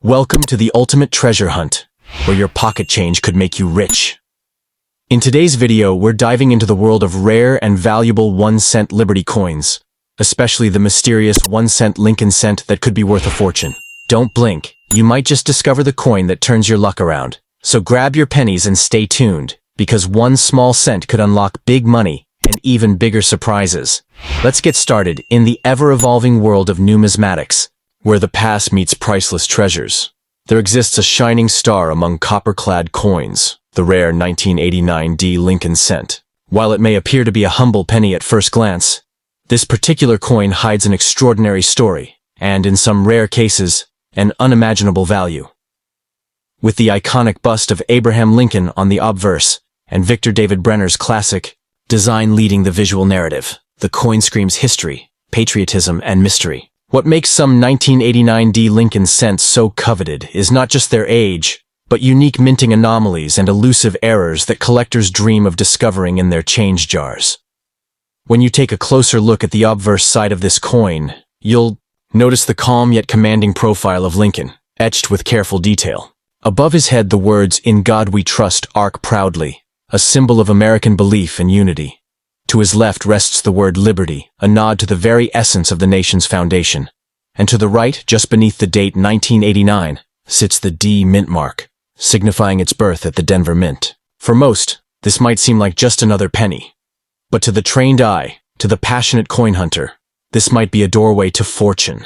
Welcome to the ultimate treasure hunt, where your pocket change could make you rich. In today's video, we're diving into the world of rare and valuable 1-cent Liberty coins, especially the mysterious 1-cent Lincoln cent that could be worth a fortune. Don't blink, you might just discover the coin that turns your luck around. So grab your pennies and stay tuned, because one small cent could unlock big money and even bigger surprises. Let's get started in the ever-evolving world of numismatics, where the past meets priceless treasures. There exists a shining star among copper-clad coins, the rare 1989 Lincoln cent. While it may appear to be a humble penny at first glance, this particular coin hides an extraordinary story, and in some rare cases, an unimaginable value. With the iconic bust of Abraham Lincoln on the obverse, and Victor David Brenner's classic design leading the visual narrative, the coin screams history, patriotism, and mystery. What makes some 1989 Lincoln cents so coveted is not just their age, but unique minting anomalies and elusive errors that collectors dream of discovering in their change jars. When you take a closer look at the obverse side of this coin, you'll notice the calm yet commanding profile of Lincoln, etched with careful detail. Above his head, the words, "In God We Trust," arc proudly, a symbol of American belief and unity. To his left rests the word liberty, a nod to the very essence of the nation's foundation. And to the right, just beneath the date 1989, sits the D mint mark, signifying its birth at the Denver Mint. For most, this might seem like just another penny. But to the trained eye, to the passionate coin hunter, this might be a doorway to fortune.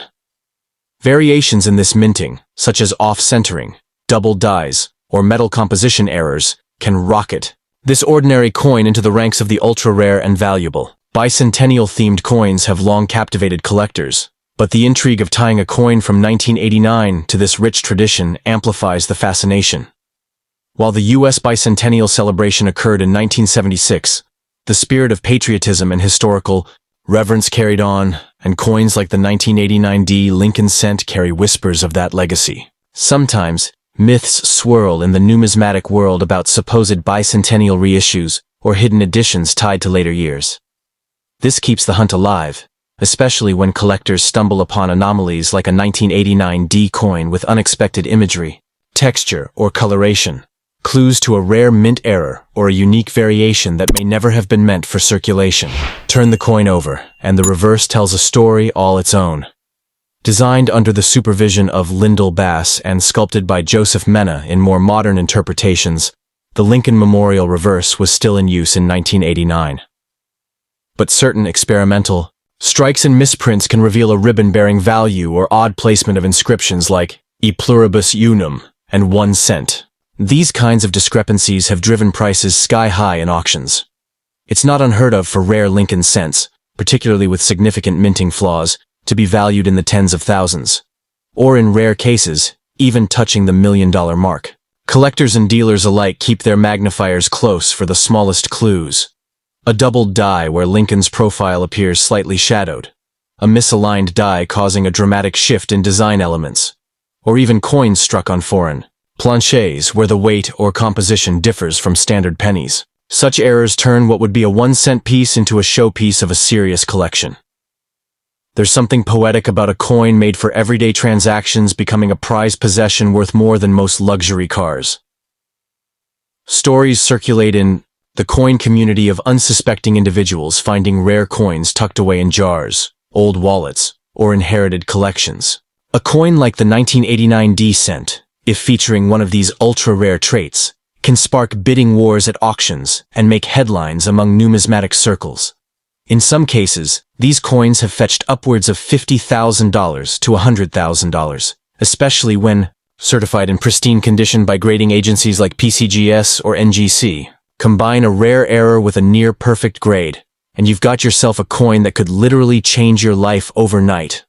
Variations in this minting, such as off-centering, double dies, or metal composition errors, can rocket this ordinary coin into the ranks of the ultra-rare and valuable. Bicentennial-themed coins have long captivated collectors, but the intrigue of tying a coin from 1989 to this rich tradition amplifies the fascination. While the U.S. bicentennial celebration occurred in 1976, the spirit of patriotism and historical reverence carried on, and coins like the 1989 Lincoln cent carry whispers of that legacy. Sometimes, myths swirl in the numismatic world about supposed bicentennial reissues or hidden editions tied to later years. This keeps the hunt alive, especially when collectors stumble upon anomalies like a 1989 coin with unexpected imagery, texture, or coloration, clues to a rare mint error or a unique variation that may never have been meant for circulation. Turn the coin over, and the reverse tells a story all its own. Designed under the supervision of Lyndall Bass and sculpted by Joseph Mena in more modern interpretations, the Lincoln Memorial reverse was still in use in 1989. But certain experimental strikes and misprints can reveal a ribbon-bearing value or odd placement of inscriptions like "E pluribus unum" and 1 cent. These kinds of discrepancies have driven prices sky-high in auctions. It's not unheard of for rare Lincoln cents, particularly with significant minting flaws, to be valued in the tens of thousands, or in rare cases, even touching the $1 million mark. Collectors and dealers alike keep their magnifiers close for the smallest clues. A doubled die where Lincoln's profile appears slightly shadowed, a misaligned die causing a dramatic shift in design elements, or even coins struck on foreign planchets where the weight or composition differs from standard pennies. Such errors turn what would be a 1-cent piece into a showpiece of a serious collection. There's something poetic about a coin made for everyday transactions becoming a prized possession worth more than most luxury cars. Stories circulate in the coin community of unsuspecting individuals finding rare coins tucked away in jars, old wallets, or inherited collections. A coin like the 1989 cent, if featuring one of these ultra-rare traits, can spark bidding wars at auctions and make headlines among numismatic circles. In some cases, these coins have fetched upwards of $50,000 to $100,000, especially when certified in pristine condition by grading agencies like PCGS or NGC. Combine a rare error with a near-perfect grade, and you've got yourself a coin that could literally change your life overnight.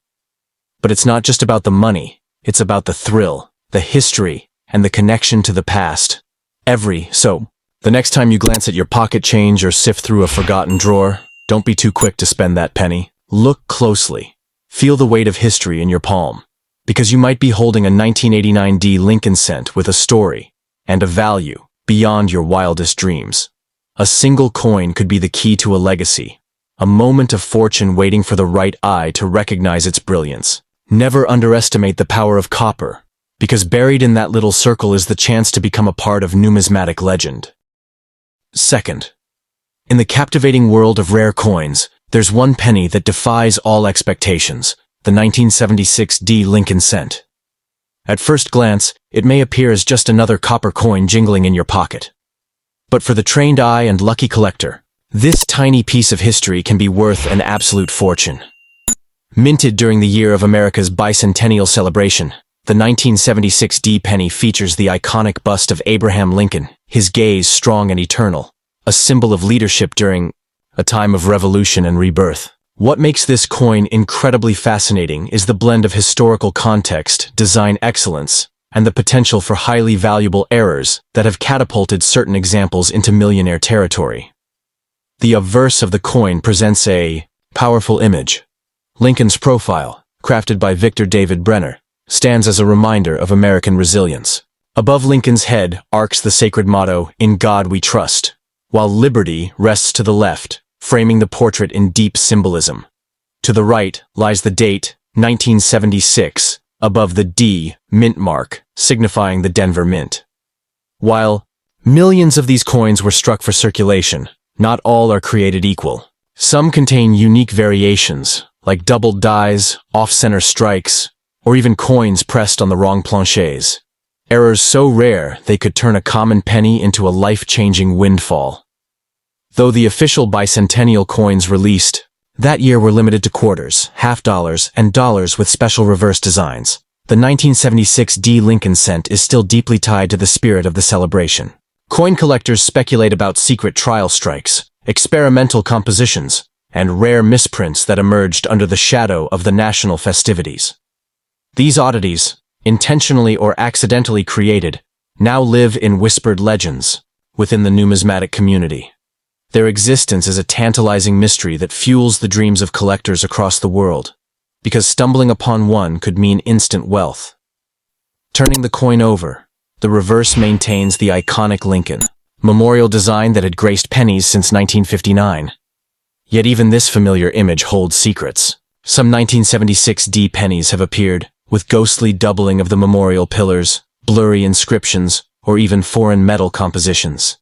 But it's not just about the money, it's about the thrill, the history, and the connection to the past. So, the next time you glance at your pocket change or sift through a forgotten drawer, don't be too quick to spend that penny. Look closely. Feel the weight of history in your palm, because you might be holding a 1989 Lincoln cent with a story and a value beyond your wildest dreams. A single coin could be the key to a legacy, a moment of fortune waiting for the right eye to recognize its brilliance. Never underestimate the power of copper, because buried in that little circle is the chance to become a part of numismatic legend. Second, in the captivating world of rare coins, there's one penny that defies all expectations, the 1976 D Lincoln cent. At first glance, it may appear as just another copper coin jingling in your pocket. But for the trained eye and lucky collector, this tiny piece of history can be worth an absolute fortune. Minted during the year of America's bicentennial celebration, the 1976 D penny features the iconic bust of Abraham Lincoln, his gaze strong and eternal, a symbol of leadership during a time of revolution and rebirth. What makes this coin incredibly fascinating is the blend of historical context, design excellence, and the potential for highly valuable errors that have catapulted certain examples into millionaire territory. The obverse of the coin presents a powerful image. Lincoln's profile, crafted by Victor David Brenner, stands as a reminder of American resilience. Above Lincoln's head arcs the sacred motto, "In God We Trust," while liberty rests to the left, framing the portrait in deep symbolism. To the right lies the date, 1976, above the D mint mark, signifying the Denver Mint. While millions of these coins were struck for circulation, not all are created equal. Some contain unique variations, like doubled dies, off-center strikes, or even coins pressed on the wrong planchets. Errors so rare they could turn a common penny into a life-changing windfall. Though the official bicentennial coins released that year were limited to quarters, half dollars, and dollars with special reverse designs, the 1976 D Lincoln cent is still deeply tied to the spirit of the celebration. Coin collectors speculate about secret trial strikes, experimental compositions, and rare misprints that emerged under the shadow of the national festivities. These oddities, intentionally or accidentally created, now live in whispered legends within the numismatic community. Their existence is a tantalizing mystery that fuels the dreams of collectors across the world, because stumbling upon one could mean instant wealth. Turning the coin over, the reverse maintains the iconic Lincoln memorial design that had graced pennies since 1959. Yet even this familiar image holds secrets. Some 1976 D pennies have appeared, with ghostly doubling of the memorial pillars, blurry inscriptions, or even foreign metal compositions.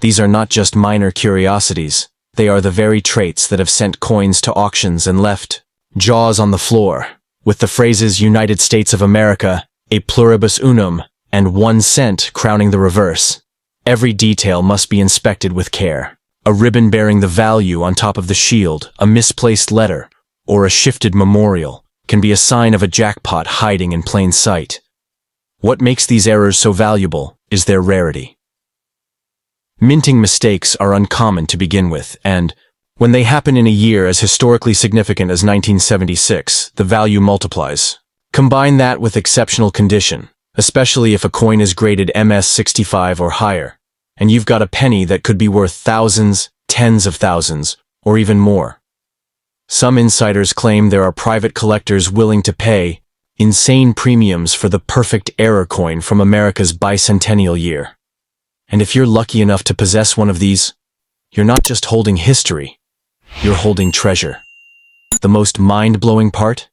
These are not just minor curiosities, they are the very traits that have sent coins to auctions and left jaws on the floor, with the phrases United States of America, a pluribus unum, and 1 cent crowning the reverse. Every detail must be inspected with care. A ribbon bearing the value on top of the shield, a misplaced letter, or a shifted memorial can be a sign of a jackpot hiding in plain sight. What makes these errors so valuable is their rarity. Minting mistakes are uncommon to begin with, and when they happen in a year as historically significant as 1976, the value multiplies. Combine that with exceptional condition, especially if a coin is graded MS-65 or higher, and you've got a penny that could be worth thousands, tens of thousands, or even more. Some insiders claim there are private collectors willing to pay insane premiums for the perfect error coin from America's bicentennial year. And if you're lucky enough to possess one of these, you're not just holding history, you're holding treasure. The most mind-blowing part?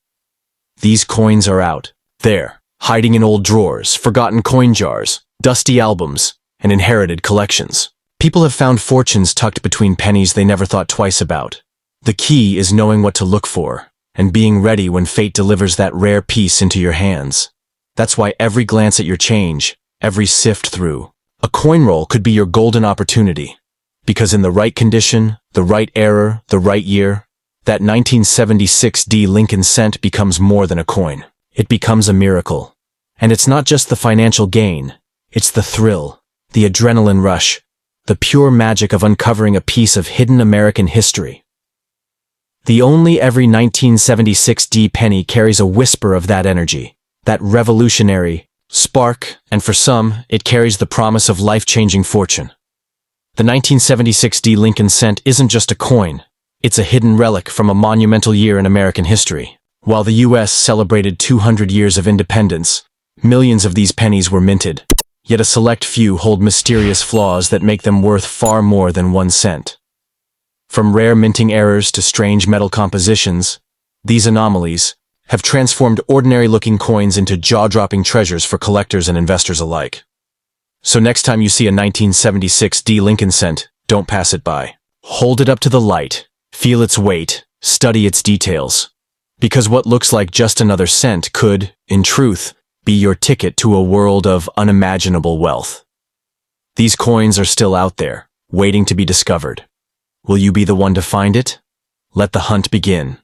These coins are out there, hiding in old drawers, forgotten coin jars, dusty albums, and inherited collections. People have found fortunes tucked between pennies they never thought twice about. The key is knowing what to look for, and being ready when fate delivers that rare piece into your hands. That's why every glance at your change, every sift through a coin roll could be your golden opportunity. Because in the right condition, the right error, the right year, that 1976 D Lincoln cent becomes more than a coin. It becomes a miracle. And it's not just the financial gain, it's the thrill, the adrenaline rush, the pure magic of uncovering a piece of hidden American history. The only every 1976 D penny carries a whisper of that energy, that revolutionary spark, and for some, it carries the promise of life-changing fortune. The 1976 D Lincoln cent isn't just a coin, it's a hidden relic from a monumental year in American history. While the U.S. celebrated 200 years of independence, millions of these pennies were minted, yet a select few hold mysterious flaws that make them worth far more than 1 cent. From rare minting errors to strange metal compositions, these anomalies have transformed ordinary-looking coins into jaw-dropping treasures for collectors and investors alike. So next time you see a 1976 D. Lincoln cent, don't pass it by. Hold it up to the light, feel its weight, study its details. Because what looks like just another cent could, in truth, be your ticket to a world of unimaginable wealth. These coins are still out there, waiting to be discovered. Will you be the one to find it? Let the hunt begin.